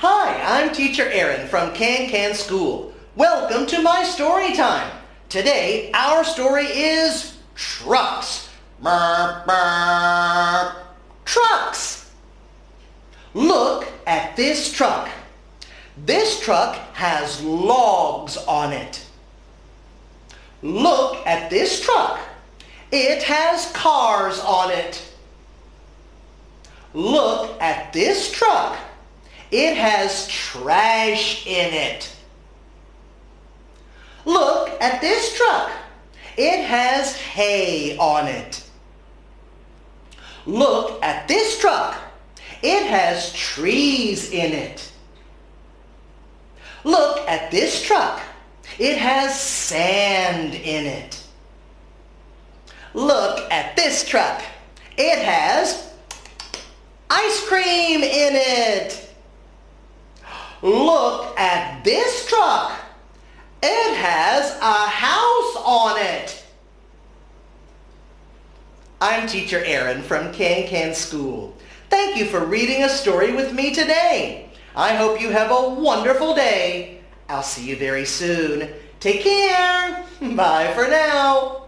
Hi, I'm Teacher Aaron from Can School. Welcome to my story time. Today, our story is trucks. Brr, brr. Trucks. Look at this truck. This truck has logs on it. Look at this truck. It has cars on it. Look at this truck. It has trash in it. Look at this truck. It has hay on it. Look at this truck. It has trees in it. Look at this truck. It has sand in it. Look at this truck. It has ice cream in it. Look at this truck. It has a house on it. I'm Teacher Aaron from Can School. Thank you for reading a story with me today. I hope you have a wonderful day. I'll see you very soon. Take care. Bye for now.